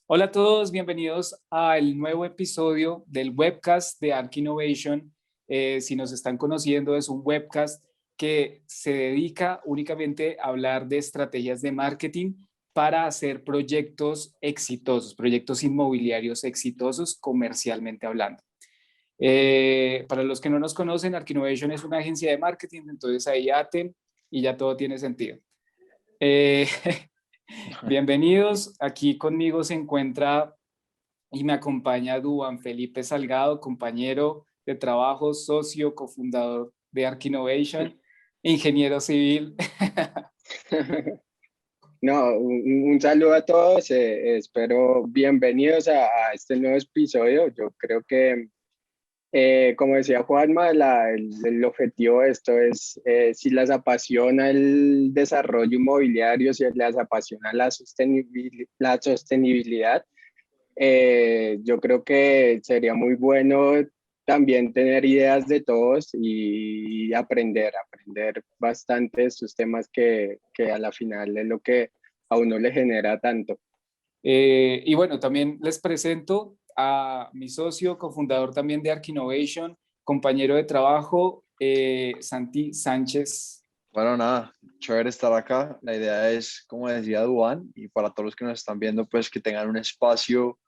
Hola a todos, bienvenidos al nuevo episodio del webcast de Arc Innovation. Si nos están conociendo, es un webcast que se dedica únicamente a hablar de estrategias de marketing para hacer proyectos exitosos, proyectos inmobiliarios exitosos comercialmente hablando. Para los que no nos conocen, Arc Innovation es una agencia de marketing, entonces ahí aten y ya todo tiene sentido. Eh, Bienvenidos, aquí conmigo se encuentra y me acompaña Duan Felipe Salgado, compañero de trabajo, socio, cofundador de Arc Innovation, ingeniero civil. No, un saludo a todos, espero bienvenidos a este nuevo episodio. Yo creo que, como decía Juanma, el objetivo de esto es, si les apasiona el desarrollo inmobiliario, si les apasiona la sostenibilidad, yo creo que sería muy bueno también tener ideas de todos y aprender bastante de estos temas que a la final es lo que a uno le genera tanto. Y bueno, también les presento a mi socio, cofundador también de Arc Innovation, compañero de trabajo, Santi Sánchez. Bueno, nada, chévere estar acá. La idea es, como decía Duan, y para todos los que nos están viendo, pues que tengan un espacio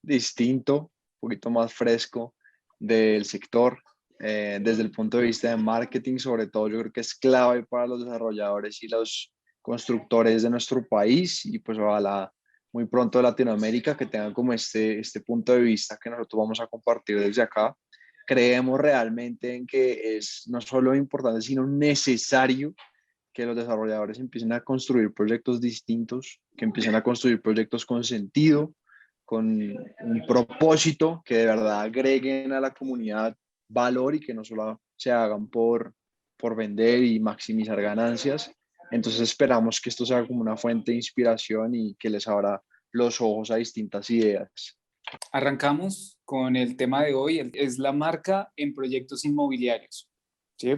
distinto, un poquito más fresco del sector. Desde el punto de vista de marketing, sobre todo, yo creo que es clave para los desarrolladores y los constructores de nuestro país y pues ojalá muy pronto de Latinoamérica que tengan como este punto de vista que nosotros vamos a compartir desde acá. Creemos realmente en que es no solo importante, sino necesario que los desarrolladores empiecen a construir proyectos distintos, que empiecen a construir proyectos con sentido, con un propósito, que de verdad agreguen a la comunidad valor y que no solo se hagan por vender y maximizar ganancias. Entonces esperamos que esto sea como una fuente de inspiración y que les abra los ojos a distintas ideas. Arrancamos con el tema de hoy, es la marca en proyectos inmobiliarios. ¿Sí?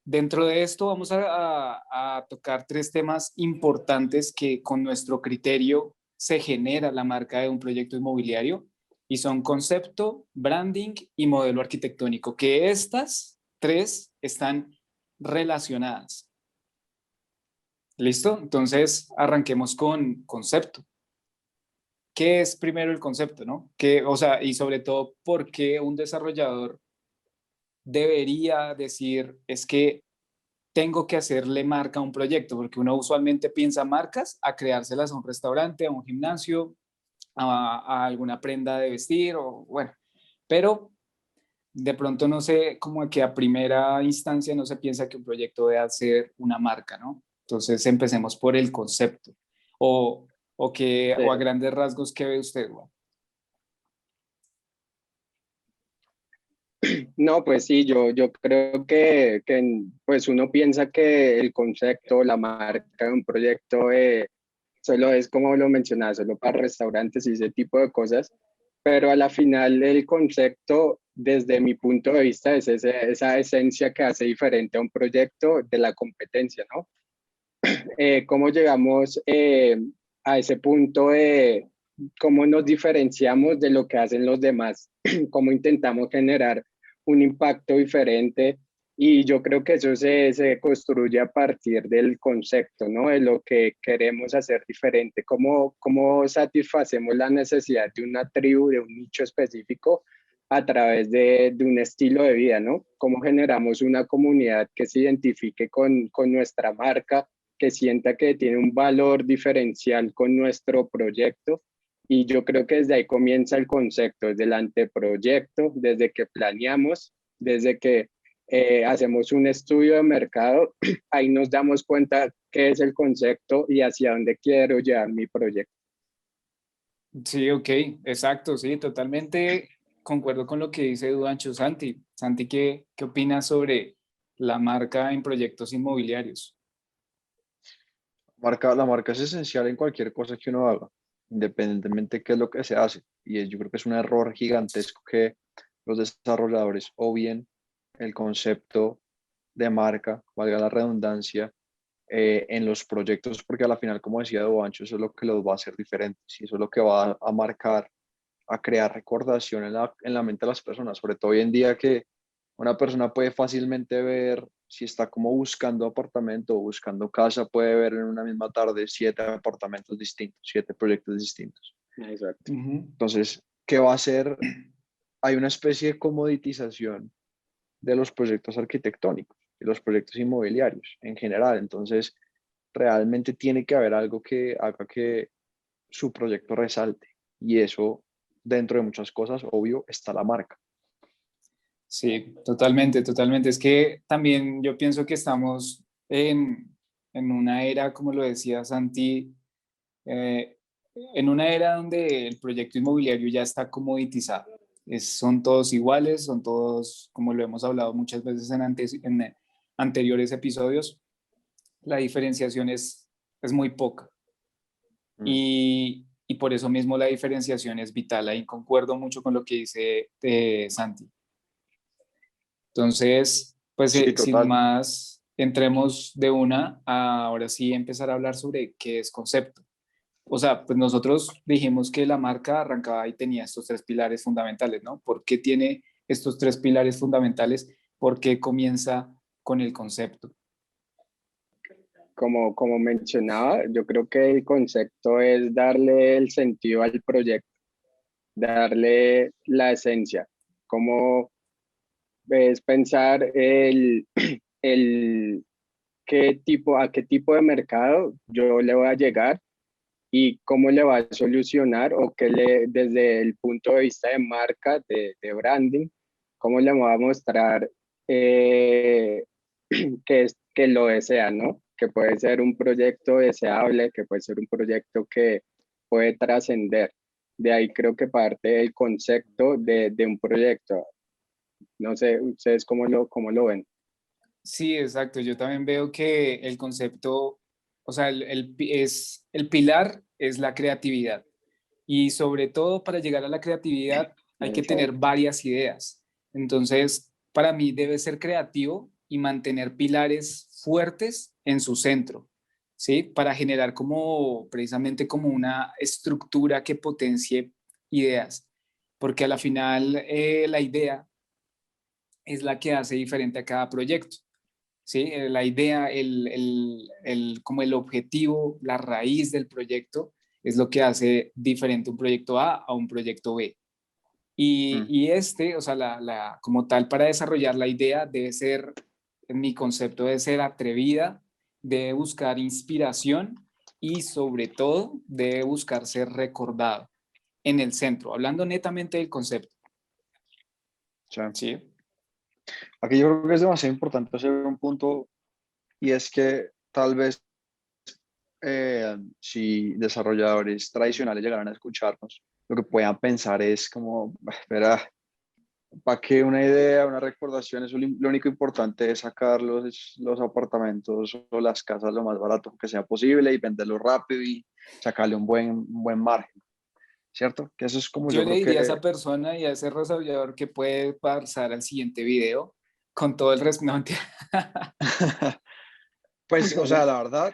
Dentro de esto vamos a tocar tres temas importantes que con nuestro criterio se genera la marca de un proyecto inmobiliario y son concepto, branding y modelo arquitectónico, que estas tres están relacionadas. ¿Listo? Entonces arranquemos con concepto. ¿Qué es primero el concepto, no? O sea, y sobre todo, ¿por qué un desarrollador debería decir es que tengo que hacerle marca a un proyecto? Porque uno usualmente piensa marcas a creárselas a un restaurante, a un gimnasio, a alguna prenda de vestir, o bueno, pero de pronto no sé, como que a primera instancia no se piensa que un proyecto debe ser una marca, ¿no? Entonces empecemos por el concepto. O, o a grandes rasgos, ¿qué ve usted, Juan? No, pues sí, yo creo que pues uno piensa que el concepto, la marca de un proyecto solo es como lo mencionaba, solo para restaurantes y ese tipo de cosas, pero a la final el concepto, desde mi punto de vista, es esa esencia que hace diferente a un proyecto de la competencia, ¿no? ¿Cómo llegamos a ese punto de cómo nos diferenciamos de lo que hacen los demás? ¿Cómo intentamos generar un impacto diferente? Y yo creo que eso se construye a partir del concepto, ¿no? De lo que queremos hacer diferente, cómo satisfacemos la necesidad de una tribu, de un nicho específico a través de un estilo de vida, ¿no? Cómo generamos una comunidad que se identifique con nuestra marca, que sienta que tiene un valor diferencial con nuestro proyecto. Y yo creo que desde ahí comienza el concepto, desde el anteproyecto, desde que planeamos, desde que hacemos un estudio de mercado, ahí nos damos cuenta qué es el concepto y hacia dónde quiero llevar mi proyecto. Sí, ok, exacto, sí, totalmente concuerdo con lo que dice Duancho. Santi. Santi, ¿qué opinas sobre la marca en proyectos inmobiliarios? La marca es esencial en cualquier cosa que uno haga, independientemente de qué es lo que se hace. Yo creo que es un error gigantesco que los desarrolladores o bien el concepto de marca, valga la redundancia, en los proyectos, porque a la final, como decía Duancho, eso es lo que los va a hacer diferentes y eso es lo que va a marcar, a crear recordación en la mente de las personas, sobre todo hoy en día que una persona puede fácilmente ver, si está como buscando apartamento o buscando casa, puede ver en una misma tarde 7 apartamentos distintos, 7 proyectos distintos. Exacto. Entonces, ¿qué va a hacer? Hay una especie de comoditización de los proyectos arquitectónicos y los proyectos inmobiliarios en general. Entonces, realmente tiene que haber algo que haga que su proyecto resalte. Y eso, dentro de muchas cosas, obvio, está la marca. Sí, totalmente, totalmente. Es que también yo pienso que estamos en una era, como lo decía Santi, eh, en una era donde el proyecto inmobiliario ya está comoditizado. Son todos iguales, son todos, como lo hemos hablado muchas veces en anteriores episodios, la diferenciación es muy poca. Mm. Y por eso mismo la diferenciación es vital. Ahí concuerdo mucho con lo que dice Santi. Entonces, pues Sí, sin total. más, entremos de una a ahora sí empezar a hablar sobre qué es concepto. O sea, pues nosotros dijimos que la marca arrancaba y tenía estos tres pilares fundamentales, ¿no? ¿Por qué tiene estos tres pilares fundamentales? ¿Por qué comienza con el concepto? Como mencionaba, yo creo que el concepto es darle el sentido al proyecto, darle la esencia, como es pensar el a qué tipo de mercado yo le voy a llegar y cómo le va a solucionar o desde el punto de vista de marca, de branding, cómo le va a mostrar eh, que lo desea, ¿no? Que puede ser un proyecto deseable, que puede ser un proyecto que puede trascender. De ahí creo que parte el concepto de un proyecto. No sé, ustedes cómo lo ven. Sí, exacto. Yo también veo que el concepto, o sea, el pilar es la creatividad. Y sobre todo para llegar a la creatividad hay que tener Exacto. varias ideas. Entonces, para mí debe ser creativo y mantener pilares fuertes en su centro, ¿sí? Para generar como precisamente como una estructura que potencie ideas. Porque a la final la idea es la que hace diferente a cada proyecto. ¿Sí? La idea, como el objetivo, la raíz del proyecto es lo que hace diferente un proyecto A un proyecto B. Mm. Y o sea, como tal, para desarrollar la idea debe ser, en mi concepto, debe ser atrevida, debe buscar inspiración y sobre todo debe buscar ser recordado en el centro, hablando netamente del concepto. Sí. ¿Sí? Aquí yo creo que es demasiado importante hacer un punto y es que tal vez si desarrolladores tradicionales llegaran a escucharnos, lo que puedan pensar es como, espera, ¿para qué una idea, una recordación? Eso lo único importante es sacar los apartamentos o las casas lo más barato que sea posible y venderlo rápido y sacarle un buen margen, ¿cierto? Que eso es como Yo yo le creo diría a que... esa persona y a ese desarrollador que puede pasar al siguiente video con todo el resto. No, mentira. Pues, o sea, la verdad,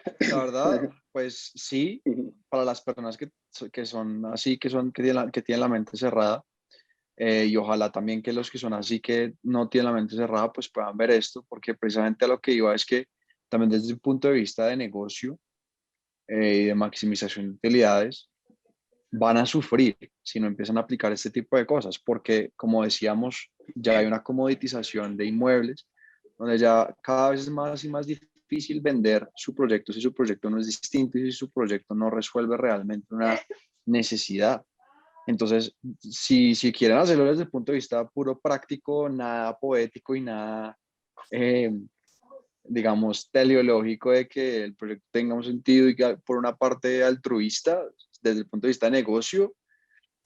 pues sí, para las personas que son así, que tienen la mente cerrada, y ojalá también que los que son así, que no tienen la mente cerrada, pues puedan ver esto, porque precisamente a lo que iba es que también desde un punto de vista de negocio y de maximización de utilidades, van a sufrir si no empiezan a aplicar este tipo de cosas, porque como decíamos, ya hay una comoditización de inmuebles, donde ya cada vez es más y más difícil vender su proyecto si su proyecto no es distinto y si su proyecto no resuelve realmente una necesidad. Entonces, si quieren hacerlo desde el punto de vista puro práctico, nada poético y nada, eh, digamos, teleológico de que el proyecto tenga un sentido y que por una parte altruista, desde el punto de vista de negocio,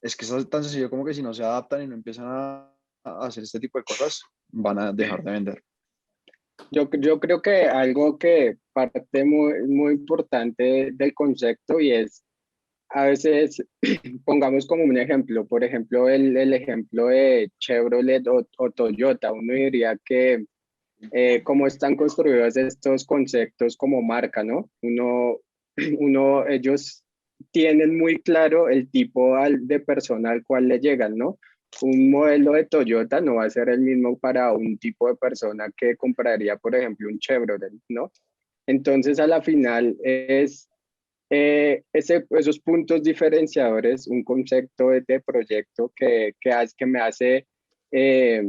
es que es tan sencillo como que si no se adaptan y no empiezan a hacer este tipo de cosas, van a dejar de vender. Yo creo que algo que parte muy importante del concepto y es a veces, pongamos como un ejemplo, por ejemplo, el ejemplo de Chevrolet o Toyota, uno diría que cómo están construidos estos conceptos como marca, ¿no? Ellos tienen muy claro el tipo de persona al cual le llegan, ¿no? Un modelo de Toyota no va a ser el mismo para un tipo de persona que compraría, por ejemplo, un Chevrolet, ¿no? Entonces, a la final es esos puntos diferenciadores, un concepto de proyecto que me hace eh,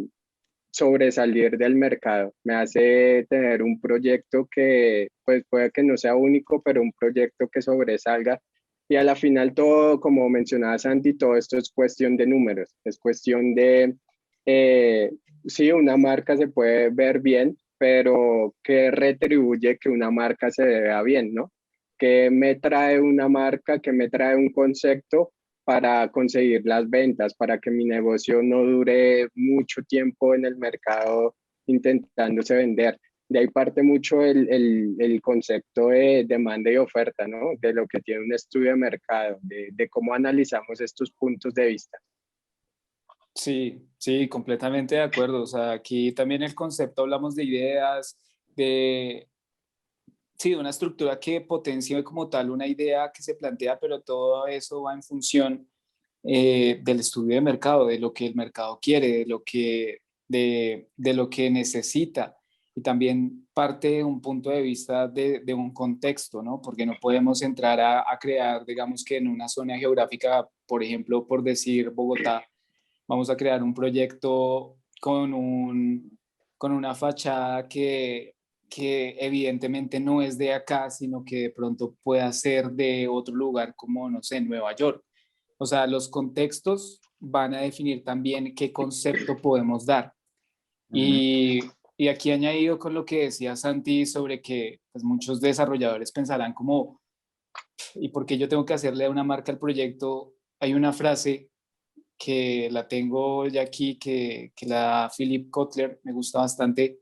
sobresalir del mercado, me hace tener un proyecto que pues puede que no sea único, pero un proyecto que sobresalga. Y a la final todo, como mencionaba Santi, todo esto es cuestión de números, es cuestión de, eh, sí, una marca se puede ver bien, pero ¿qué retribuye que una marca se vea bien, no? ¿Qué me trae una marca, qué me trae un concepto para conseguir las ventas, para que mi negocio no dure mucho tiempo en el mercado intentándose vender? De ahí parte mucho el concepto de demanda y oferta, ¿no? De lo que tiene un estudio de mercado, de cómo analizamos estos puntos de vista. Sí, sí, completamente de acuerdo. O sea, aquí también el concepto hablamos de ideas, de, sí, de una estructura que potencie como tal una idea que se plantea, pero todo eso va en función del estudio de mercado, de lo que el mercado quiere, de lo que necesita. Y también parte de un punto de vista de un contexto, ¿no? Porque no podemos entrar a crear, digamos que en una zona geográfica, por ejemplo, por decir Bogotá, vamos a crear un proyecto con una fachada que evidentemente no es de acá, sino que de pronto pueda ser de otro lugar como, no sé, Nueva York. O sea, los contextos van a definir también qué concepto podemos dar. Ujú. Y aquí añadido con lo que decía Santi sobre que pues, muchos desarrolladores pensarán como, ¿y por qué yo tengo que hacerle una marca al proyecto? Hay una frase que la tengo ya aquí, que la da Philip Kotler, me gusta bastante,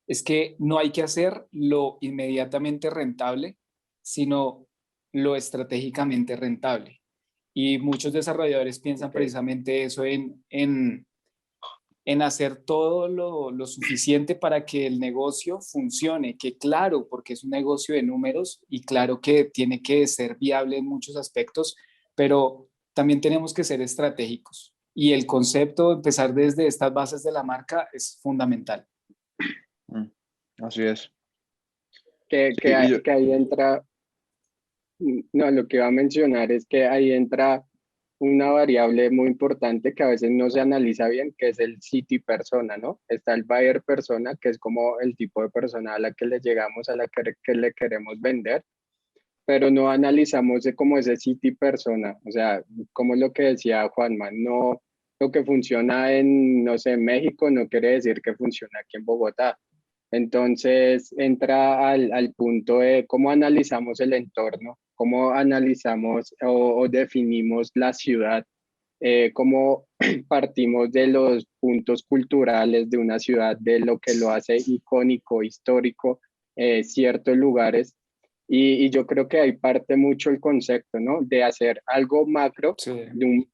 es que no hay que hacer lo inmediatamente rentable, sino lo estratégicamente rentable. Y muchos desarrolladores piensan Okay. precisamente eso en hacer todo lo suficiente para que el negocio funcione, que claro, porque es un negocio de números y claro que tiene que ser viable en muchos aspectos, pero también tenemos que ser estratégicos. Y el concepto, empezar desde estas bases de la marca, es fundamental. Mm, así es. Que, Sí, que, que ahí entra, no, lo que iba a mencionar es que ahí entra una variable muy importante que a veces no se analiza bien, que es el city persona, ¿no? Está el buyer persona, que es como el tipo de persona a la que le llegamos, a la que le queremos vender, pero no analizamos como ese city persona, o sea, como lo que decía Juanma, no, lo que funciona en, no sé, México no quiere decir que funcione aquí en Bogotá. Entonces entra al punto de cómo analizamos el entorno, cómo analizamos o definimos la ciudad, cómo partimos de los puntos culturales de una ciudad, de lo que lo hace icónico, histórico, ciertos lugares. Y yo creo que ahí parte mucho el concepto, ¿no? De hacer algo macro, Sí.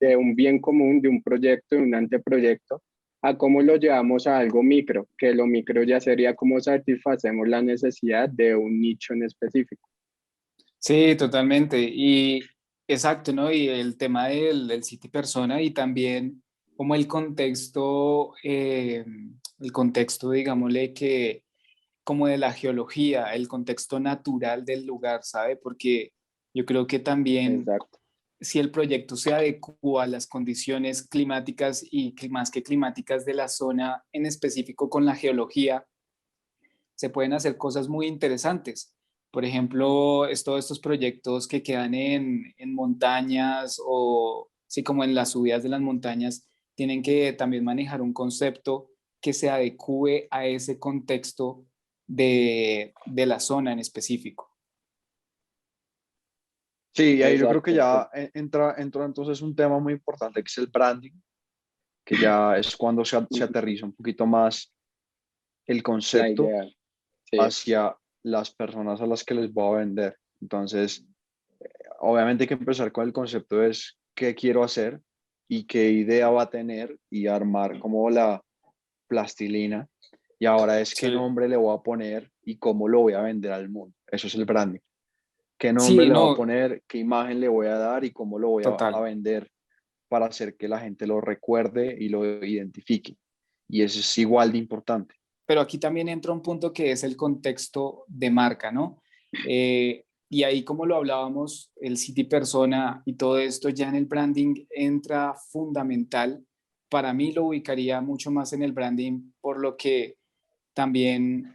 de un bien común, de un proyecto, de un anteproyecto, a cómo lo llevamos a algo micro, que lo micro ya sería cómo satisfacemos la necesidad de un nicho en específico. Sí, totalmente. Y exacto, ¿no? Y el tema del City Persona y también como el contexto, digámosle que como de la geología, el contexto natural del lugar, ¿sabe? Porque yo creo que también Exacto. si el proyecto se adecua a las condiciones climáticas y más que climáticas de la zona en específico con la geología, se pueden hacer cosas muy interesantes. Por ejemplo, todos estos proyectos que quedan en montañas o sí, como en las subidas de las montañas, tienen que también manejar un concepto que se adecue a ese contexto de la zona en específico. Sí, y ahí yo creo que Exacto, ya entra entonces un tema muy importante que es el branding, que ya es cuando se aterriza un poquito más el la concepto idea. Sí, hacia las personas a las que les voy a vender. Entonces, obviamente hay que empezar con el concepto es qué quiero hacer y qué idea va a tener y armar como la plastilina Y ahora es qué Sí. nombre le voy a poner y cómo lo voy a vender al mundo. Eso es el branding. ¿Qué nombre Sí, le voy a no, poner? ¿Qué imagen le voy a dar? Y cómo lo voy a total. vender para hacer que la gente lo recuerde y lo identifique. Y eso es igual de importante. Pero aquí también entra un punto que es el contexto de marca, ¿no? Y ahí, como lo hablábamos, el City Persona y todo esto ya en el branding entra fundamental. Para mí lo ubicaría mucho más en el branding, por lo que también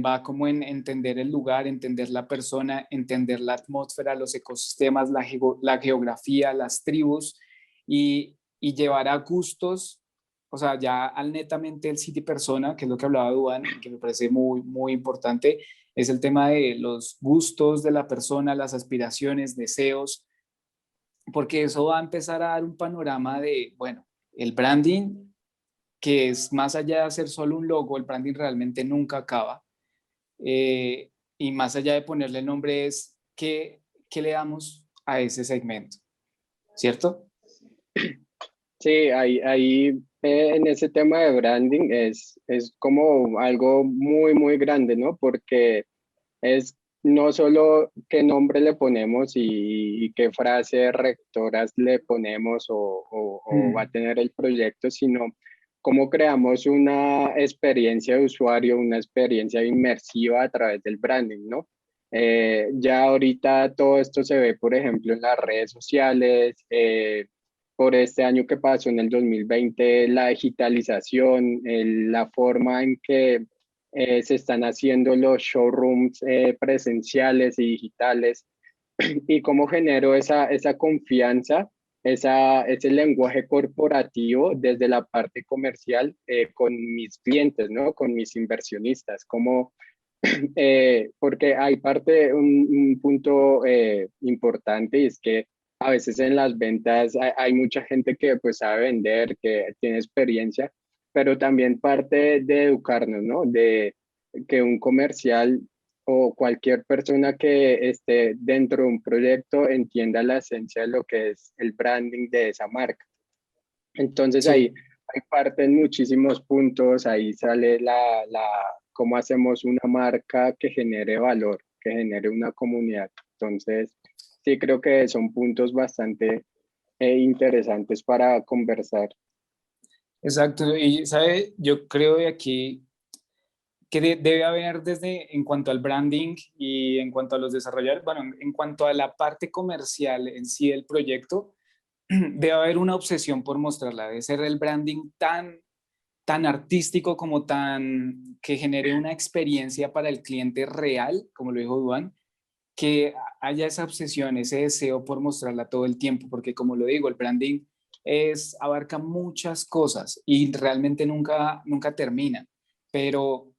va como en entender el lugar, entender la persona, entender la atmósfera, los ecosistemas, la geografía, las tribus y llevar a gustos, o sea, ya al netamente el City Persona, que es lo que hablaba Duan, que me parece muy, muy importante, es el tema de los gustos de la persona, las aspiraciones, deseos, porque eso va a empezar a dar un panorama de, bueno, el branding, que es más allá de hacer solo un logo, el branding realmente nunca acaba. Y más allá de ponerle el nombre es qué le damos a ese segmento, ¿cierto? Sí, ahí en ese tema de branding es como algo muy, muy grande, ¿no? Porque es no solo qué nombre le ponemos y qué frases rectoras le ponemos o va a Mm. tener el proyecto, sino cómo creamos una experiencia de usuario, una experiencia inmersiva a través del branding, ¿no? Ya ahorita todo esto se ve, por ejemplo, en las redes sociales, por este año que pasó en el 2020, la digitalización, la forma en que se están haciendo los showrooms presenciales y digitales y cómo genero esa confianza, ese lenguaje corporativo desde la parte comercial con mis clientes, ¿no? Con mis inversionistas, como, porque hay un punto importante y es que a veces en las ventas hay mucha gente que pues sabe vender, que tiene experiencia, pero también parte de educarnos, ¿no? De que un comercial o cualquier persona que esté dentro de un proyecto entienda la esencia de lo que es el branding de esa marca. Entonces ahí, Sí, ahí parten muchísimos puntos, ahí sale cómo hacemos una marca que genere valor, que genere una comunidad. Entonces, sí creo que son puntos bastante interesantes para conversar. exacto. Y, ¿sabe? Yo creo de aquí que debe haber desde en cuanto al branding y en cuanto a los desarrolladores, bueno, en cuanto a la parte comercial en sí del proyecto, debe haber una obsesión por mostrarla, debe ser el branding tan artístico como tan que genere una experiencia para el cliente real, como lo dijo Duan, que haya esa obsesión, ese deseo por mostrarla todo el tiempo, porque como lo digo, el branding abarca muchas cosas y realmente nunca termina, pero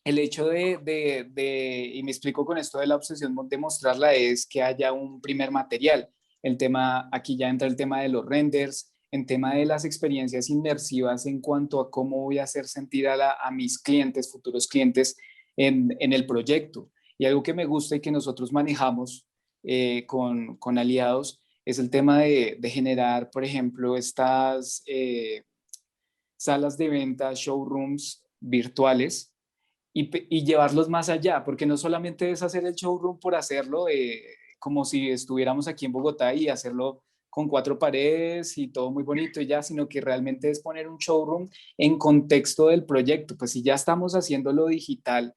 el hecho y me explico con esto de la obsesión de mostrarla, es que haya un primer material. El tema, aquí ya entra el tema de los renders, en tema de las experiencias inmersivas en cuanto a cómo voy a hacer sentir a mis clientes, futuros clientes, en el proyecto. Y algo que me gusta y que nosotros manejamos con aliados es el tema de generar, por ejemplo, estas salas de venta, showrooms virtuales y llevarlos más allá, porque no solamente es hacer el showroom por hacerlo, como si estuviéramos aquí en Bogotá y hacerlo con cuatro paredes y todo muy bonito y ya, sino que realmente es poner un showroom en contexto del proyecto. Pues si ya estamos haciendo lo digital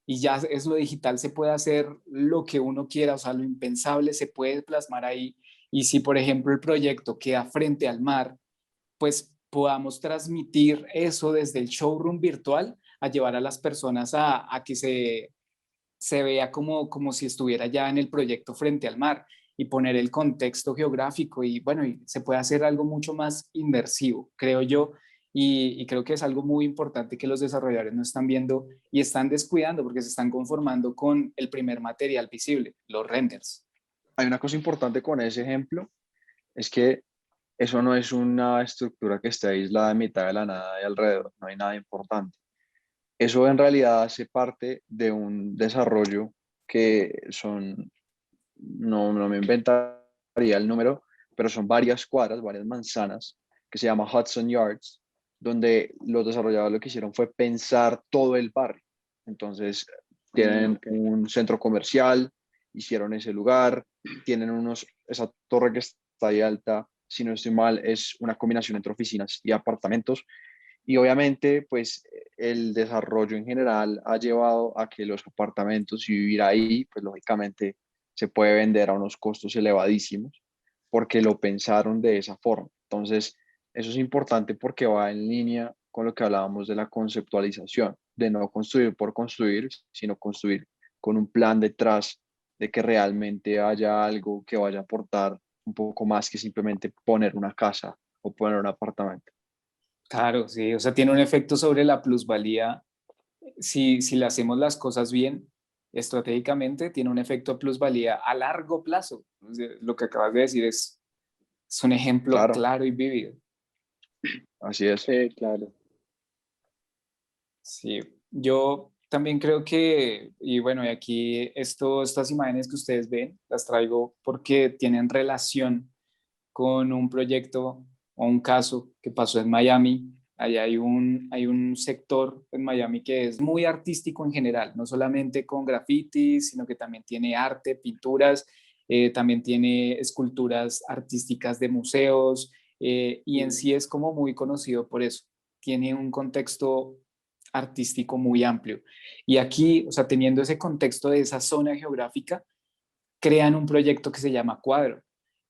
y ya es lo digital, se puede hacer lo que uno quiera, o sea, lo impensable se puede plasmar ahí. Y si, por ejemplo, el proyecto queda frente al mar, pues podamos transmitir eso desde el showroom virtual a llevar a las personas a que se vea como si estuviera ya en el proyecto frente al mar y poner el contexto geográfico y bueno, y se puede hacer algo mucho más inmersivo, creo yo, y creo que es algo muy importante que los desarrolladores no están viendo y están descuidando porque se están conformando con el primer material visible, los renders. Hay una cosa importante con ese ejemplo, es que eso no es una estructura que esté aislada en mitad de la nada y alrededor, no hay nada importante. Eso en realidad hace parte de un desarrollo que son, no me inventaría el número, pero son varias cuadras, varias manzanas, que se llama Hudson Yards, donde los desarrolladores lo que hicieron fue pensar todo el barrio. Entonces, tienen Ok. un centro comercial, hicieron ese lugar, tienen esa torre que está ahí alta, si no estoy mal, es una combinación entre oficinas y apartamentos. Y obviamente, pues el desarrollo en general ha llevado a que los apartamentos y vivir ahí, pues lógicamente se puede vender a unos costos elevadísimos porque lo pensaron de esa forma. Entonces, eso es importante porque va en línea con lo que hablábamos de la conceptualización, de no construir por construir, sino construir con un plan detrás de que realmente haya algo que vaya a aportar un poco más que simplemente poner una casa o poner un apartamento. Claro, sí, o sea, tiene un efecto sobre la plusvalía. Si le hacemos las cosas bien, estratégicamente, tiene un efecto de plusvalía a largo plazo. O sea, lo que acabas de decir es un ejemplo Claro, claro y vívido. así es. Sí, claro. Sí, yo también creo que, y bueno, y aquí estas imágenes que ustedes ven, las traigo porque tienen relación con un proyecto o un caso que pasó en Miami. Allá hay un sector en Miami que es muy artístico en general, no solamente con grafitis, sino que también tiene arte, pinturas, también tiene esculturas artísticas de museos, y en sí es como muy conocido por eso. Tiene un contexto artístico muy amplio. Y aquí, o sea, teniendo ese contexto de esa zona geográfica, crean un proyecto que se llama Cuadro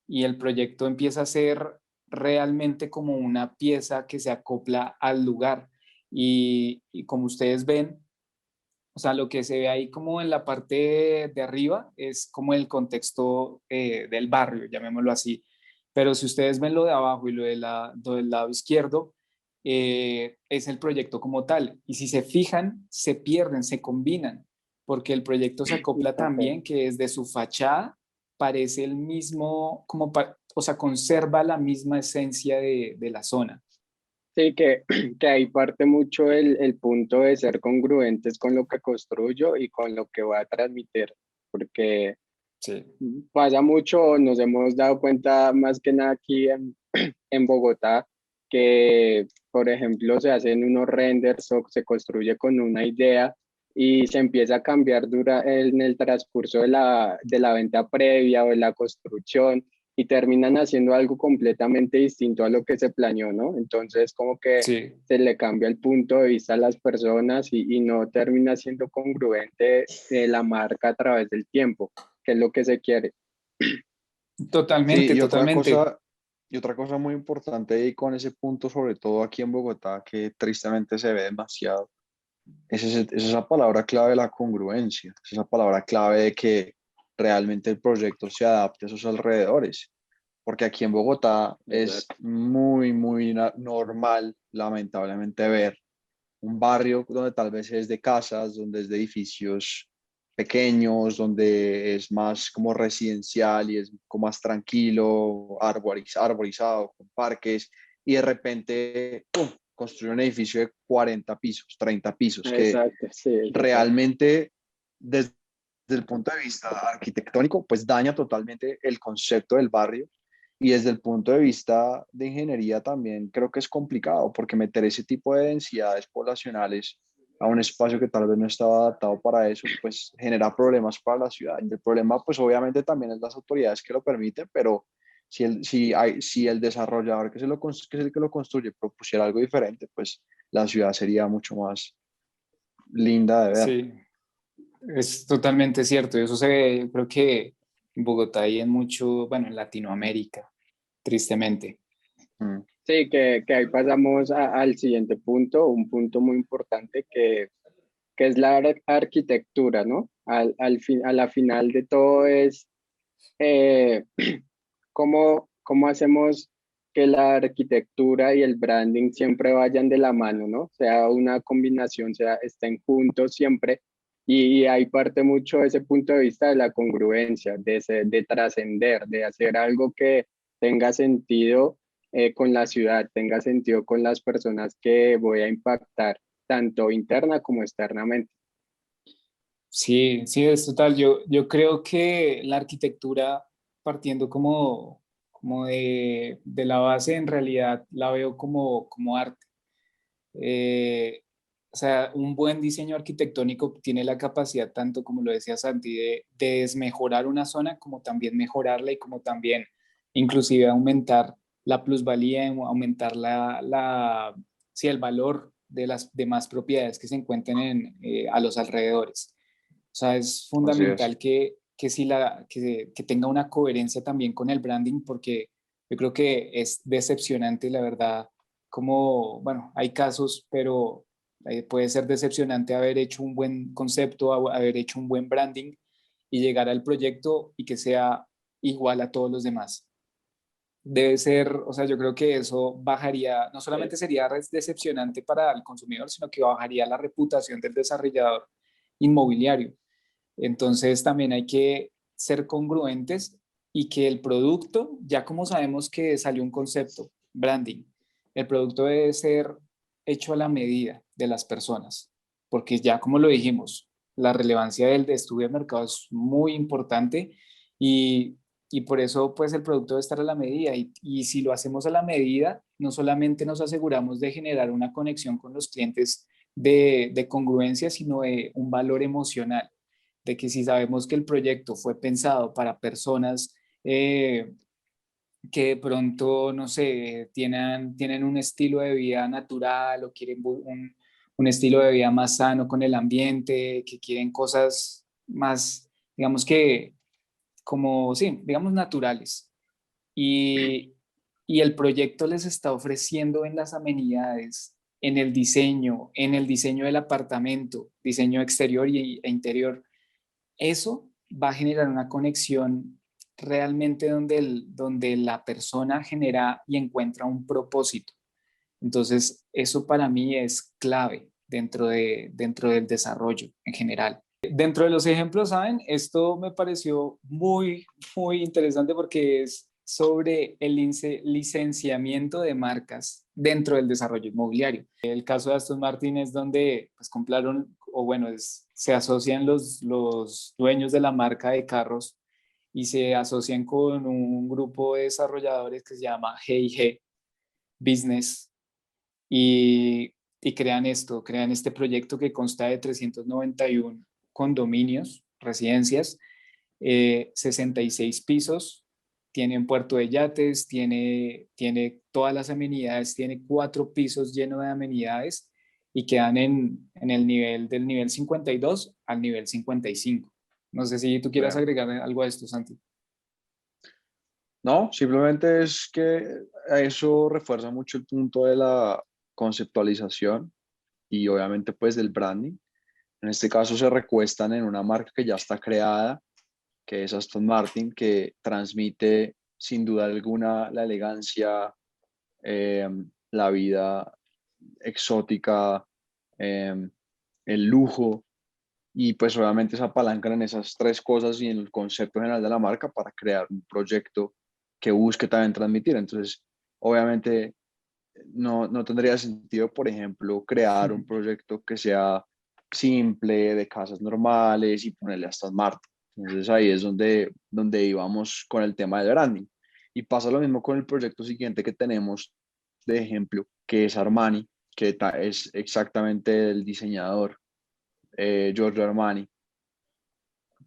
y el proyecto empieza a ser realmente como una pieza que se acopla al lugar. Y como ustedes ven, o sea, lo que se ve ahí como en la parte de arriba es como el contexto del barrio, llamémoslo así. Pero si ustedes ven lo de abajo y lo del lado izquierdo, es el proyecto como tal. Y si se fijan, se pierden, se combinan, porque el proyecto se acopla Ok. también que desde su fachada parece el mismo, o sea, conserva la misma esencia de la zona. Sí, que ahí parte mucho el punto de ser congruentes con lo que construyo y con lo que voy a transmitir, porque Sí, pasa mucho, nos hemos dado cuenta más que nada aquí en Bogotá, que por ejemplo se hacen unos renders o se construye con una idea y se empieza a cambiar en el transcurso de la venta previa o de la construcción y terminan haciendo algo completamente distinto a lo que se planeó, ¿no? Entonces como que sí, se le cambia el punto de vista a las personas y no termina siendo congruente la marca a través del tiempo, que es lo que se quiere. Sí, totalmente, totalmente. y otra cosa muy importante y con ese punto, sobre todo aquí en Bogotá, que tristemente se ve demasiado, es esa palabra clave de la congruencia, es esa palabra clave de que realmente el proyecto se adapte a sus alrededores, porque aquí en Bogotá es Exacto. muy normal, lamentablemente, ver un barrio donde tal vez es de casas, donde es de edificios pequeños, donde es más como residencial y es como más tranquilo, arborizado, con parques, y de repente, ¡pum!, construye un edificio de 40 pisos, 30 pisos, que Exacto, sí, total. realmente desde el punto de vista arquitectónico, pues daña totalmente el concepto del barrio. Y desde el punto de vista de ingeniería también creo que es complicado porque meter ese tipo de densidades poblacionales a un espacio que tal vez no estaba adaptado para eso, pues genera problemas para la ciudad. Y el problema, pues obviamente también es las autoridades que lo permiten, pero si el desarrollador que es el que lo construye propusiera algo diferente, pues la ciudad sería mucho más linda de ver. Sí, es totalmente cierto. Eso se ve, yo creo que en Bogotá y en mucho, bueno, en Latinoamérica, tristemente. Mm. Sí, que ahí pasamos al siguiente punto, un punto muy importante que es la arquitectura, ¿no? A la final de todo es eh, cómo hacemos que la arquitectura y el branding siempre vayan de la mano, ¿no? Sea una combinación, estén juntos siempre. Y ahí parte mucho ese punto de vista de la congruencia, de trascender, de hacer algo que tenga sentido con la ciudad, tenga sentido con las personas que voy a impactar, tanto interna como externamente. Sí, sí, es total. Yo creo que la arquitectura, partiendo como de la base, en realidad la veo como arte. Eh, o sea, un buen diseño arquitectónico tiene la capacidad, tanto como lo decía Santi, de desmejorar una zona, como también mejorarla y como también inclusive aumentar la plusvalía, aumentar sí, el valor de las demás propiedades que se encuentren a los alrededores. O sea, es Así es. fundamental que tenga una coherencia también con el branding, porque yo creo que es decepcionante, la verdad, como, bueno, hay casos, pero puede ser decepcionante haber hecho un buen concepto, haber hecho un buen branding y llegar al proyecto y que sea igual a todos los demás. Debe ser, o sea, yo creo que eso bajaría, no solamente sería decepcionante para el consumidor, sino que bajaría la reputación del desarrollador inmobiliario. Entonces también hay que ser congruentes y que el producto, ya como sabemos que salió un concepto, branding, el producto debe ser hecho a la medida de las personas, porque ya como lo dijimos, la relevancia del estudio de mercado es muy importante y, y por eso pues el producto debe estar a la medida y si lo hacemos a la medida, no solamente nos aseguramos de generar una conexión con los clientes de congruencia, sino de un valor emocional de que si sabemos que el proyecto fue pensado para personas que de pronto, no sé, tienen un estilo de vida natural o quieren un estilo de vida más sano con el ambiente, que quieren cosas más, digamos que, como, sí, digamos naturales. Y, y el proyecto les está ofreciendo en las amenidades, en el diseño del apartamento, diseño exterior e interior, eso va a generar una conexión realmente donde la persona genera y encuentra un propósito. Entonces, eso para mí es clave dentro del desarrollo en general. Dentro de los ejemplos, ¿saben? Esto me pareció muy interesante porque es sobre el licenciamiento de marcas dentro del desarrollo inmobiliario. El caso de Aston Martin es donde pues, compraron, o bueno, se asocian los dueños de la marca de carros y se asocian con un grupo de desarrolladores que se llama G&G Business y crean este proyecto que consta de 391 condominios, residencias, 66 pisos, tiene un puerto de yates, tiene todas las amenidades, tiene 4 pisos llenos de amenidades y quedan en el nivel del nivel 52 al nivel 55. No sé si tú quieras Vea. agregar algo a esto, Santi. No, simplemente es que eso refuerza mucho el punto de la conceptualización y obviamente pues del branding. En este caso se recuestan en una marca que ya está creada, que es Aston Martin, que transmite sin duda alguna la elegancia, eh, la vida exótica, eh, el lujo, y pues obviamente se apalancan en esas tres cosas y en el concepto general de la marca para crear un proyecto que busque también transmitir. Entonces, obviamente no tendría sentido, por ejemplo, crear un proyecto que sea simple, de casas normales y ponerle hasta Smart. Entonces ahí es donde íbamos con el tema del branding. Y pasa lo mismo con el proyecto siguiente que tenemos de ejemplo, que es Armani, que es exactamente el diseñador Giorgio Armani,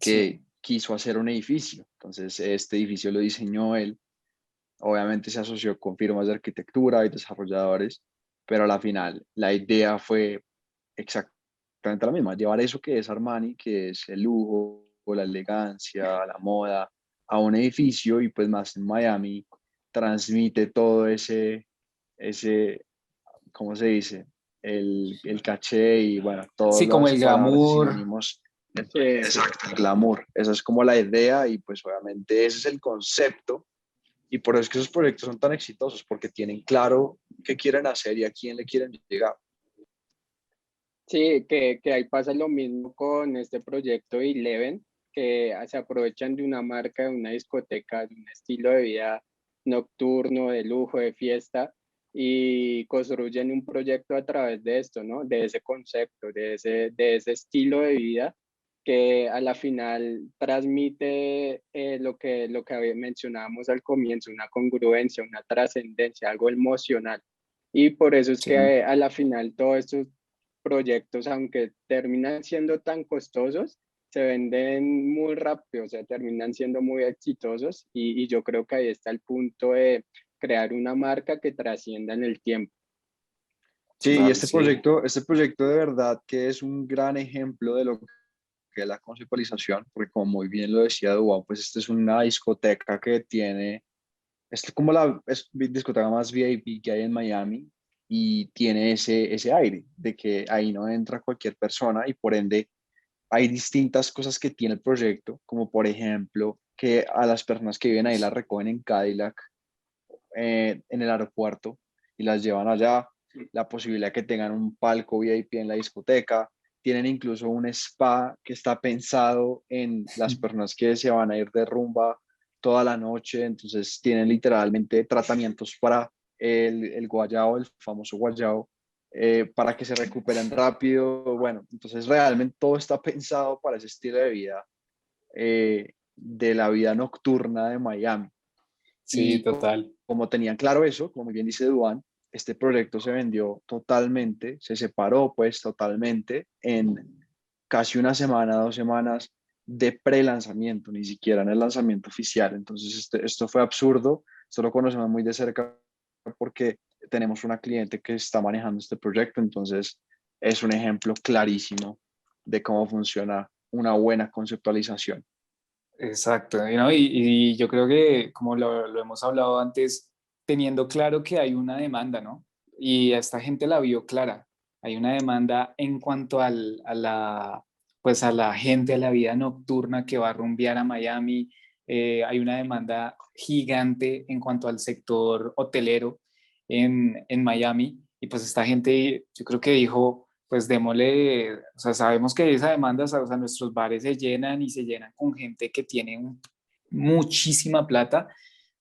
Sí, que quiso hacer un edificio. Entonces, este edificio lo diseñó él. Obviamente se asoció con firmas de arquitectura y desarrolladores, pero a la final la idea fue exactamente la misma, llevar eso que es Armani, que es el lujo, la elegancia, la moda, a un edificio y pues más en Miami transmite todo ese ¿cómo se dice? El caché y bueno, todas sí, como las el palabras y glamour. sinónimos. Sí, Exacto, el glamour. Esa es como la idea y pues obviamente ese es el concepto y por eso es que esos proyectos son tan exitosos porque tienen claro qué quieren hacer y a quién le quieren llegar. sí, que ahí pasa lo mismo con este proyecto Eleven, que se aprovechan de una marca, de una discoteca, de un estilo de vida nocturno, de lujo, de fiesta, y construyen un proyecto a través de esto, ¿no? De ese concepto, de ese estilo de vida que a la final transmite lo que mencionábamos al comienzo, una congruencia, una trascendencia, algo emocional. Y por eso es Sí. que a la final todos estos proyectos, aunque terminan siendo tan costosos, se venden muy rápido, o sea, terminan siendo muy exitosos y yo creo que ahí está el punto de crear una marca que trascienda en el tiempo. Sí, y Total, sí. este proyecto de verdad que es un gran ejemplo de lo que es la conceptualización, porque como muy bien lo decía Dua, pues esta es una discoteca que tiene, es como discoteca más VIP que hay en Miami y tiene ese aire de que ahí no entra cualquier persona y por ende hay distintas cosas que tiene el proyecto, como por ejemplo que a las personas que viven ahí las recogen en Cadillac en el aeropuerto y las llevan allá, la posibilidad que tengan un palco VIP en la discoteca, tienen incluso un spa que está pensado en las personas que se van a ir de rumba toda la noche, entonces tienen literalmente tratamientos para el guayao, el famoso guayao, para que se recuperen rápido. Bueno, entonces realmente todo está pensado para ese estilo de vida, de la vida nocturna de Miami. Sí, Y total. como tenían claro eso, como bien dice Duan, este proyecto se vendió totalmente, se separó pues totalmente en casi una semana, 2 semanas de pre-lanzamiento, ni siquiera en el lanzamiento oficial. Entonces esto fue absurdo, esto lo conocemos muy de cerca porque tenemos una cliente que está manejando este proyecto, entonces es un ejemplo clarísimo de cómo funciona una buena conceptualización. Exacto, ¿no? Y yo creo que, como lo hemos hablado antes, teniendo claro que hay una demanda, ¿no? Y esta gente la vio clara. Hay una demanda en cuanto pues a la gente, a la vida nocturna que va a rumbear a Miami. Hay una demanda gigante en cuanto al sector hotelero en Miami. Y pues esta gente, yo creo que dijo, pues démosle, o sea, sabemos que esa demanda, o sea, nuestros bares se llenan y se llenan con gente que tiene muchísima plata,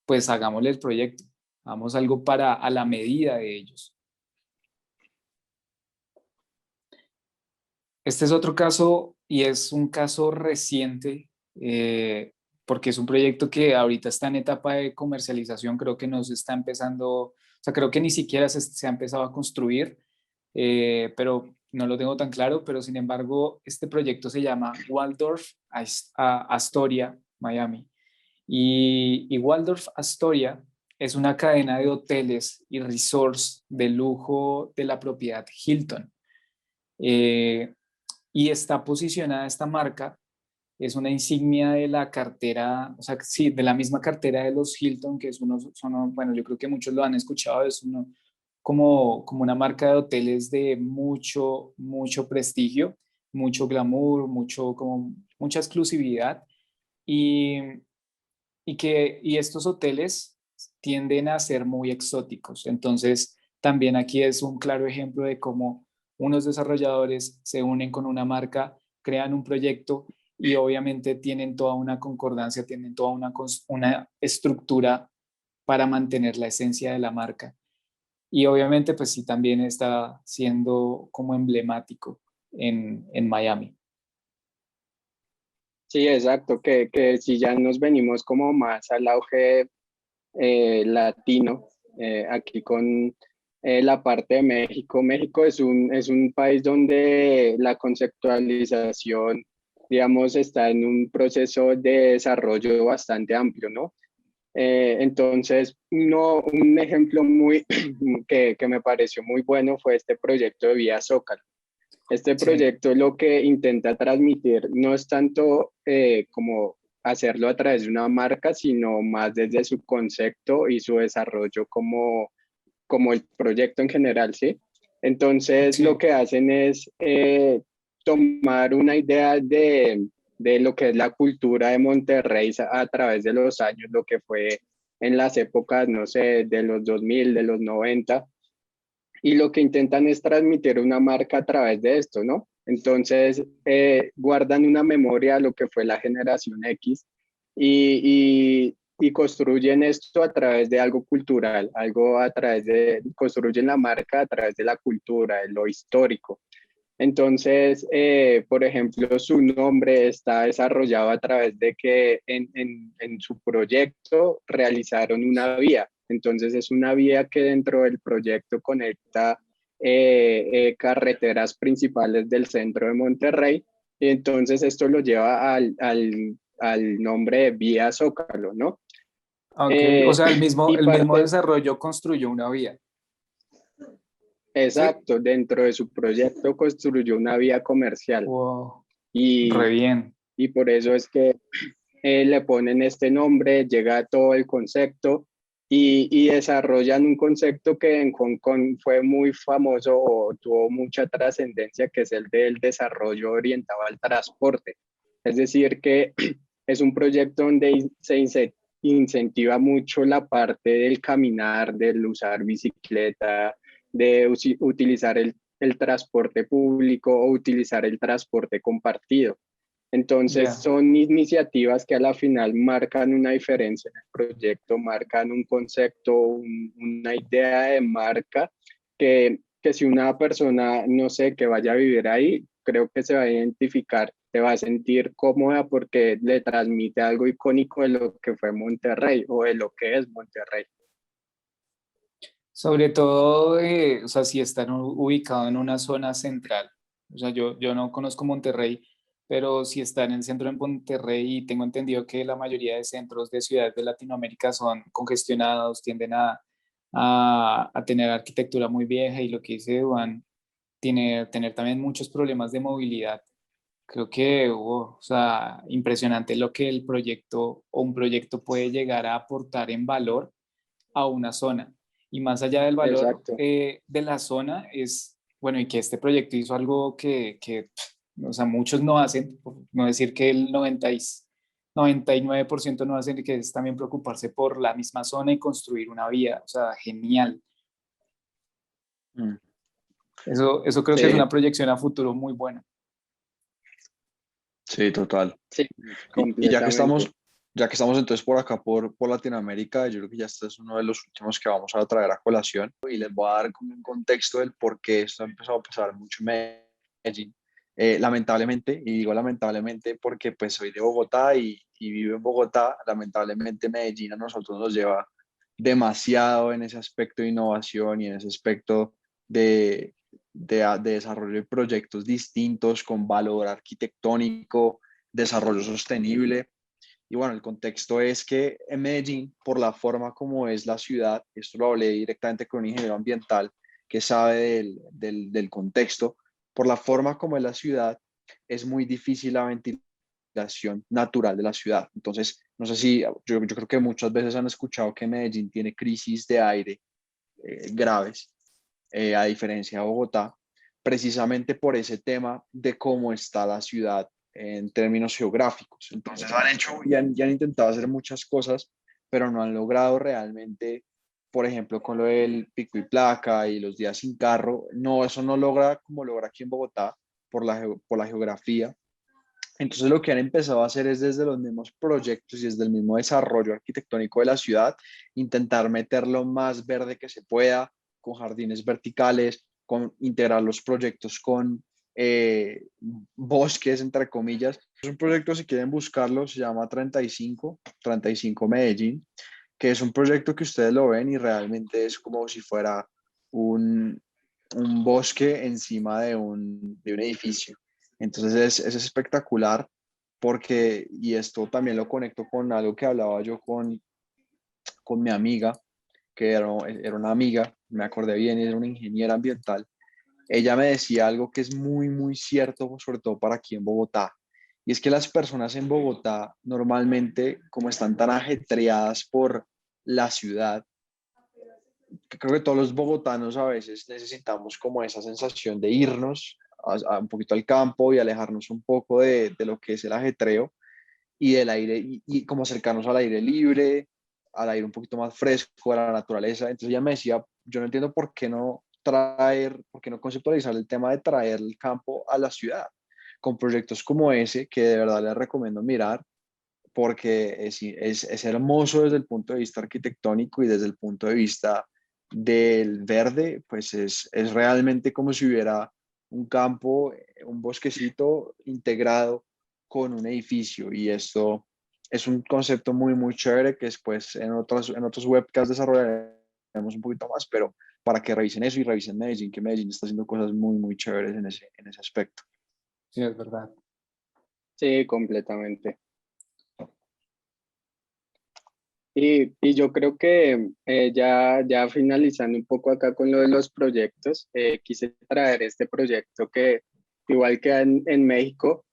pues hagámosle el proyecto, hagamos algo para a la medida de ellos. Este es otro caso y es un caso reciente, porque es un proyecto que ahorita está en etapa de comercialización, creo que no se está empezando, o sea, creo que ni siquiera se ha empezado a construir, pero no lo tengo tan claro, pero sin embargo, este proyecto se llama Waldorf Astoria, Miami. Y Waldorf Astoria es una cadena de hoteles y resorts de lujo de la propiedad Hilton. Eh, y está posicionada esta marca, es una insignia de la cartera, o sea, sí, de la misma cartera de los Hilton, que es bueno, yo creo que muchos lo han escuchado, es uno como una marca de hoteles de mucho prestigio, mucho glamour, mucha exclusividad y, y estos hoteles tienden a ser muy exóticos. Entonces, también aquí es un claro ejemplo de cómo unos desarrolladores se unen con una marca, crean un proyecto y obviamente tienen toda una concordancia, tienen toda una estructura para mantener la esencia de la marca. Y obviamente, pues sí, también está siendo como emblemático en Miami. Sí, exacto, que si ya nos venimos como más al auge latino, aquí con la parte de México. México es un país donde la conceptualización, digamos, está en un proceso de desarrollo bastante amplio, ¿no? Entonces, no, un ejemplo muy que me pareció muy bueno fue este proyecto de Vía Zócalo. Este Sí, proyecto lo que intenta transmitir no es tanto como hacerlo a través de una marca, sino más desde su concepto y su desarrollo como el proyecto en general, ¿sí? Entonces, lo sí, que hacen es tomar una idea de lo que es la cultura de Monterrey a través de los años, lo que fue en las épocas, no sé, de los 2000, de los 90, y lo que intentan es transmitir una marca a través de esto, ¿no? Entonces, guardan una memoria de lo que fue la generación X y construyen esto a través de algo cultural, algo a través construyen la marca a través de la cultura, de lo histórico. Entonces, por ejemplo, su nombre está desarrollado a través de que en su proyecto realizaron una vía. Entonces es una vía que dentro del proyecto conecta carreteras principales del centro de Monterrey, y entonces esto lo lleva al nombre de Vía Zócalo, ¿no? Ok, o sea, Y el mismo parte, desarrollo construyó una vía, ¿sí? exacto, dentro de su proyecto construyó una vía comercial Wow, re y, bien. y por eso es que le ponen este nombre, llega todo el concepto y desarrollan un concepto que en Hong Kong fue muy famoso o tuvo mucha trascendencia, que es el del desarrollo orientado al transporte. Es decir, que es un proyecto donde incentiva mucho la parte del caminar, del usar bicicleta, de utilizar el transporte público o utilizar el transporte compartido. Entonces Ya. son iniciativas que a la final marcan una diferencia en el proyecto, marcan un concepto, una idea de marca que si una persona, no sé, que vaya a vivir ahí, creo que se va a identificar, se va a sentir cómoda porque le transmite algo icónico de lo que fue Monterrey o de lo que es Monterrey. Sobre todo, o sea, si están ubicados en una zona central. O sea, yo no conozco Monterrey, pero si está en el centro de Monterrey y tengo entendido que la mayoría de centros de ciudades de Latinoamérica son congestionados, tienden a tener arquitectura muy vieja y lo que dice Duan, tener también muchos problemas de movilidad. Creo que, o sea, impresionante lo que el proyecto o un proyecto puede llegar a aportar en valor a una zona. Y más allá del valor Exacto. de la zona es, bueno, y que este proyecto hizo algo o sea, muchos no hacen, por no decir que el 99% no hacen, que es también preocuparse por la misma zona y construir una vía. O sea, genial. Mm. Eso creo que es Sí, una proyección a futuro muy buena. Sí, total. sí, Y completamente. ya que estamos entonces por acá, por Latinoamérica, yo creo que ya este es uno de los últimos que vamos a traer a colación y les voy a dar como un contexto del por qué esto ha empezado a pasar mucho en Medellín. Lamentablemente, y digo lamentablemente porque pues soy de Bogotá y vivo en Bogotá, lamentablemente Medellín a nosotros nos lleva demasiado en ese aspecto de innovación y en ese aspecto de, de desarrollo de proyectos distintos con valor arquitectónico, desarrollo sostenible. Y bueno, el contexto es que en Medellín, por la forma como es la ciudad, esto lo hablé directamente con un ingeniero ambiental que sabe del contexto, por la forma como es la ciudad, es muy difícil la ventilación natural de la ciudad. Entonces, no sé si, yo creo que muchas veces han escuchado que Medellín tiene crisis de aire graves, a diferencia de Bogotá, precisamente por ese tema de cómo está la ciudad en términos geográficos. Entonces han hecho y han intentado hacer muchas cosas, pero no han logrado realmente, por ejemplo, con lo del pico y placa y los días sin carro, no, eso no logra como logra aquí en Bogotá por la geografía. Entonces lo que han empezado a hacer es desde los mismos proyectos y desde el mismo desarrollo arquitectónico de la ciudad, intentar meter lo más verde que se pueda, con jardines verticales, con integrar los proyectos con bosques, entre comillas. Es un proyecto, si quieren buscarlo, se llama 35 Medellín, que es un proyecto que ustedes lo ven y realmente es como si fuera un, un bosque encima de un edificio. Entonces es espectacular porque, y esto también lo conecto con algo que hablaba yo con mi amiga, que era una amiga, me acordé bien, era una ingeniera ambiental. Ella me decía algo que es muy, muy cierto, sobre todo para aquí en Bogotá. Y es que las personas en Bogotá normalmente, como están tan ajetreadas por la ciudad, que creo que todos los bogotanos a veces necesitamos como esa sensación de irnos a un poquito al campo y alejarnos un poco de lo que es el ajetreo y del aire y como acercarnos al aire libre, al aire un poquito más fresco, a la naturaleza. Entonces ella me decía, yo no entiendo por qué no conceptualizar el tema de traer el campo a la ciudad con proyectos como ese que de verdad les recomiendo mirar porque es hermoso desde el punto de vista arquitectónico y desde el punto de vista del verde, pues es realmente como si hubiera un campo, un bosquecito integrado con un edificio y esto es un concepto muy, muy chévere que después en otros webcasts desarrollaremos un poquito más, pero para que revisen eso y revisen Medellín, que Medellín está haciendo cosas muy, muy chéveres en ese aspecto. Sí, es verdad. Sí, completamente. Y yo creo que ya finalizando un poco acá con lo de los proyectos, quise traer este proyecto que igual que en México,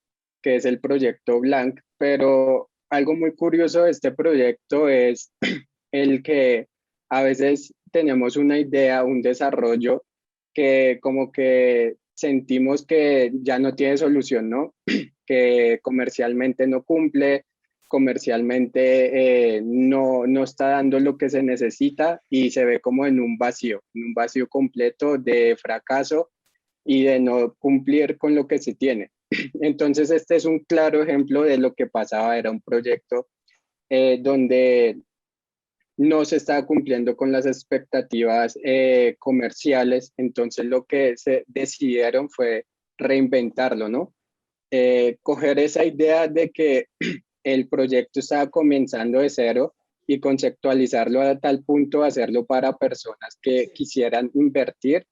que es el proyecto Blanc, pero algo muy curioso de este proyecto es el que a veces tenemos una idea, un desarrollo que como que sentimos que ya no tiene solución, ¿no? Que comercialmente no cumple, comercialmente no está dando lo que se necesita y se ve como en un vacío completo de fracaso y de no cumplir con lo que se tiene. Entonces, este es un claro ejemplo de lo que pasaba, era un proyecto donde no se estaba cumpliendo con las expectativas comerciales, entonces lo que se decidieron fue reinventarlo, ¿no? Coger esa idea de que el proyecto estaba comenzando de cero y conceptualizarlo a tal punto, hacerlo para personas que quisieran invertir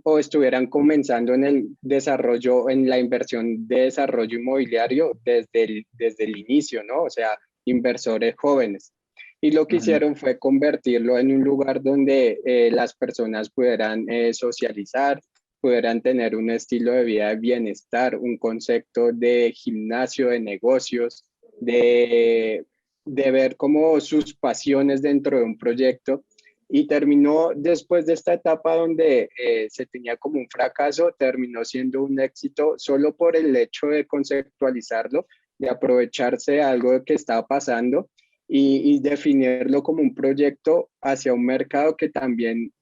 o estuvieran comenzando en el desarrollo, en la inversión de desarrollo inmobiliario desde el inicio, ¿no? O sea, inversores jóvenes. Y lo que Ujú. hicieron fue convertirlo en un lugar donde las personas pudieran socializar, pudieran tener un estilo de vida de bienestar, un concepto de gimnasio, de negocios, de ver como sus pasiones dentro de un proyecto y terminó después de esta etapa donde se tenía como un fracaso, terminó siendo un éxito solo por el hecho de conceptualizarlo, de aprovecharse de algo que estaba pasando y definirlo como un proyecto hacia un mercado que también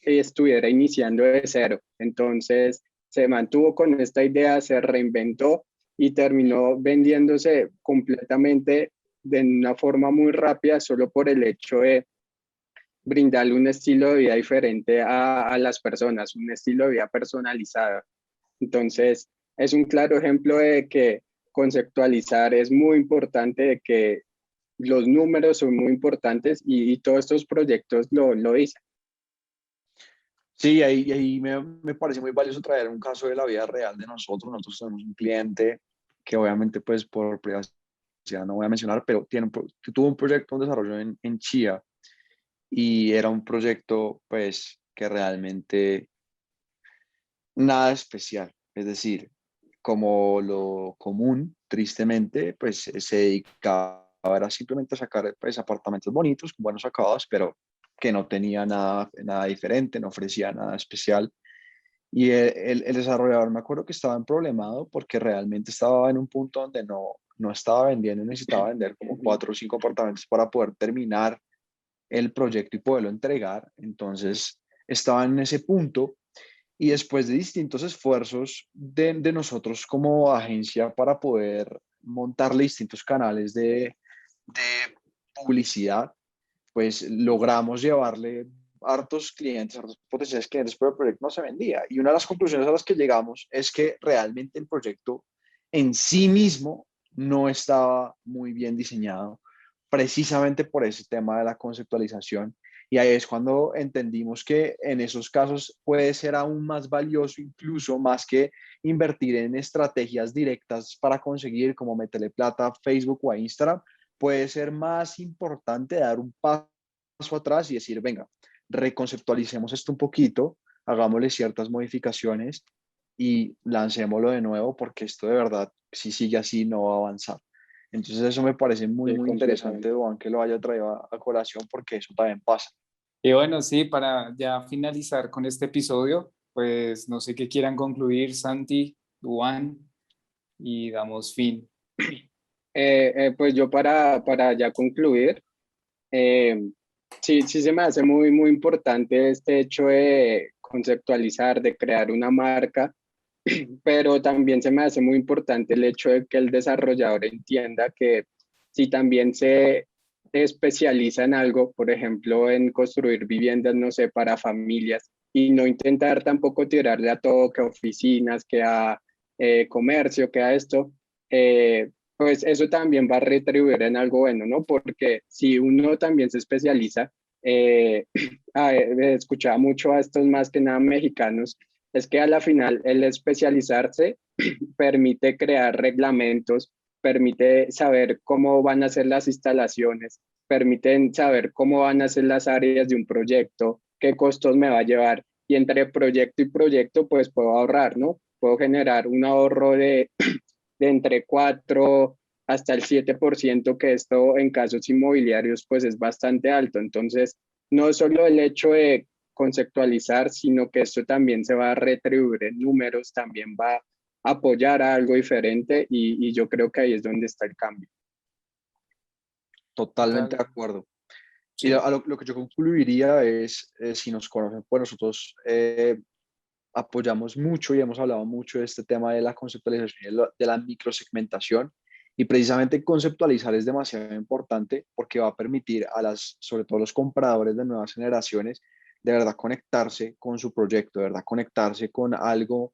estuviera iniciando de cero. Entonces se mantuvo con esta idea, se reinventó y terminó vendiéndose completamente de una forma muy rápida solo por el hecho de brindarle un estilo de vida diferente a las personas, un estilo de vida personalizado. Entonces, es un claro ejemplo de que conceptualizar es muy importante, de que los números son muy importantes y todos estos proyectos lo dicen. Sí, ahí me parece muy valioso traer un caso de la vida real de nosotros. Nosotros tenemos un cliente que obviamente pues por privacidad no voy a mencionar, pero tuvo un proyecto, un desarrollo en Chía y era un proyecto pues que realmente nada especial. Es decir, como lo común, tristemente, pues se dedicaba era simplemente a sacar pues, apartamentos bonitos, con buenos acabados, pero que no tenía nada, nada diferente, no ofrecía nada especial. Y el desarrollador me acuerdo que estaba en problemado porque realmente estaba en un punto donde no estaba vendiendo, necesitaba vender como 4 o 5 apartamentos para poder terminar el proyecto y poderlo entregar. Entonces estaba en ese punto y después de distintos esfuerzos de nosotros como agencia para poder montarle distintos canales de publicidad, pues logramos llevarle hartos clientes, hartos potenciales clientes, pero el proyecto no se vendía. Y una de las conclusiones a las que llegamos es que realmente el proyecto en sí mismo no estaba muy bien diseñado, precisamente por ese tema de la conceptualización. Y ahí es cuando entendimos que en esos casos puede ser aún más valioso, incluso más que invertir en estrategias directas para conseguir, como meterle plata a Facebook o a Instagram, puede ser más importante dar un paso atrás y decir, venga, reconceptualicemos esto un poquito, hagámosle ciertas modificaciones y lancémoslo de nuevo porque esto de verdad, si sigue así, no va a avanzar. Entonces eso me parece muy, Sí, muy interesante, completamente. Duan, que lo haya traído a colación porque eso también pasa. Y bueno, sí, para ya finalizar con este episodio, pues no sé qué quieran concluir, Santi, Duan, y damos fin. Pues yo para ya concluir, eh, sí se me hace muy importante este hecho de conceptualizar, de crear una marca, pero también se me hace muy importante el hecho de que el desarrollador entienda que si también se especializa en algo, por ejemplo, en construir viviendas, no sé, para familias, y no intentar tampoco tirarle a todo, que a oficinas, que a comercio, que a esto, pues eso también va a retribuir en algo bueno, ¿no? Porque si uno también se especializa, eh, escuchaba mucho a estos más que nada mexicanos, es que a la final el especializarse permite crear reglamentos, permite saber cómo van a ser las instalaciones, permiten saber cómo van a ser las áreas de un proyecto, qué costos me va a llevar. Y entre proyecto y proyecto, pues puedo ahorrar, ¿no? Puedo generar un ahorro de entre 4 hasta el 7%, que esto en casos inmobiliarios pues es bastante alto. Entonces, no solo el hecho de conceptualizar, sino que esto también se va a retribuir en números, también va a apoyar a algo diferente y yo creo que ahí es donde está el cambio. Totalmente Total, de acuerdo. Y sí. lo que yo concluiría es, si nos conocen, pues nosotros apoyamos mucho y hemos hablado mucho de este tema de la conceptualización y de la microsegmentación. Y precisamente conceptualizar es demasiado importante porque va a permitir a sobre todo los compradores de nuevas generaciones, de verdad conectarse con su proyecto, de verdad conectarse con algo,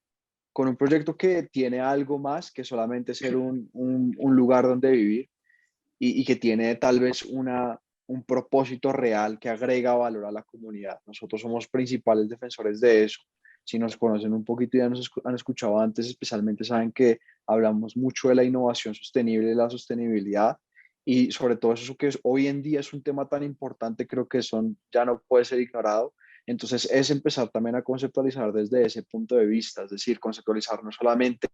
con un proyecto que tiene algo más que solamente ser un lugar donde vivir y que tiene tal vez un propósito real que agrega valor a la comunidad. Nosotros somos principales defensores de eso. Si nos conocen un poquito y ya nos han escuchado antes, especialmente saben que hablamos mucho de la innovación sostenible, de la sostenibilidad y sobre todo eso que es, hoy en día es un tema tan importante, creo que ya no puede ser ignorado. Entonces es empezar también a conceptualizar desde ese punto de vista, es decir, conceptualizar no solamente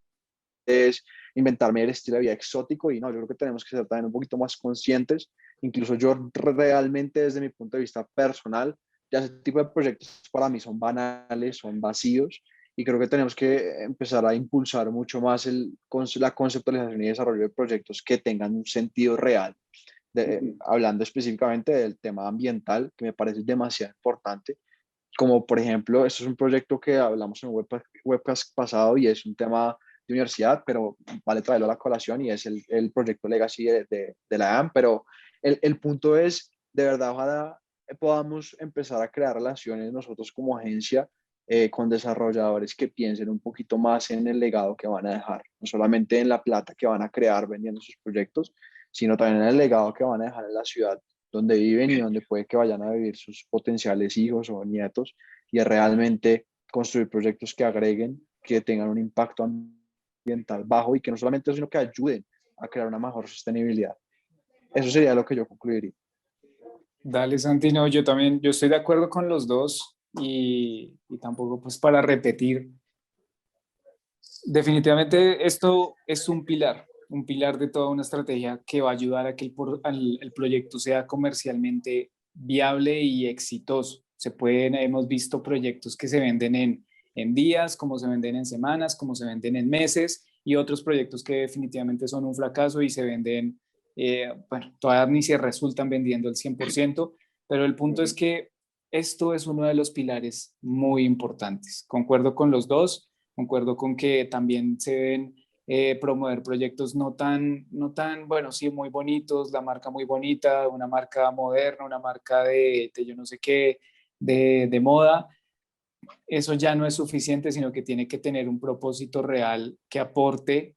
es inventarme el estilo de vida exótico y no, yo creo que tenemos que ser también un poquito más conscientes. Incluso yo realmente desde mi punto de vista personal, ya ese tipo de proyectos para mí son banales, son vacíos y creo que tenemos que empezar a impulsar mucho más la conceptualización y desarrollo de proyectos que tengan un sentido real. Hablando específicamente del tema ambiental, que me parece demasiado importante, como por ejemplo, esto es un proyecto que hablamos en un webcast pasado y es un tema de universidad, pero vale traerlo a la colación y es el proyecto Legacy de la EAM, pero el punto es, de verdad, ojalá podamos empezar a crear relaciones nosotros como agencia con desarrolladores que piensen un poquito más en el legado que van a dejar, no solamente en la plata que van a crear vendiendo sus proyectos, sino también en el legado que van a dejar en la ciudad donde viven y donde puede que vayan a vivir sus potenciales hijos o nietos y es realmente construir proyectos que agreguen, que tengan un impacto ambiental bajo y que no solamente eso, sino que ayuden a crear una mejor sostenibilidad. Eso sería lo que yo concluiría. Dale, Santi, no, yo también, yo estoy de acuerdo con los dos y tampoco pues para repetir. Definitivamente esto es un pilar de toda una estrategia que va a ayudar a que el proyecto sea comercialmente viable y exitoso. Hemos visto proyectos que se venden en días, como se venden en semanas, como se venden en meses, y otros proyectos que definitivamente son un fracaso y se venden, bueno, todavía ni se resultan vendiendo al 100%, pero el punto es que esto es uno de los pilares muy importantes. Concuerdo con los dos. Concuerdo con que también se deben promover proyectos no tan, bueno, sí, muy bonitos, la marca muy bonita, una marca moderna, una marca de yo no sé qué, de moda. Eso ya no es suficiente, sino que tiene que tener un propósito real que aporte,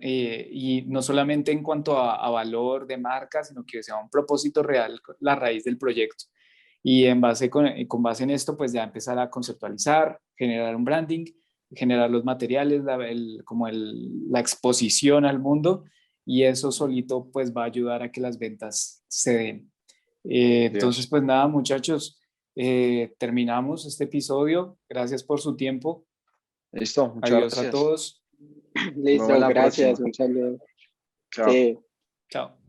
y no solamente en cuanto a valor de marca, sino que sea un propósito real la raíz del proyecto. Y con base en esto, pues ya empezar a conceptualizar, generar un branding, generar los materiales, la exposición al mundo, y eso solito pues va a ayudar a que las ventas se den. Entonces, Dios. pues nada, muchachos, terminamos este episodio. Gracias por su tiempo. Listo, muchas Adiós a gracias. todos. Nos vemos en Listo, la próxima. gracias, un saludo. Chao. Sí. Chao.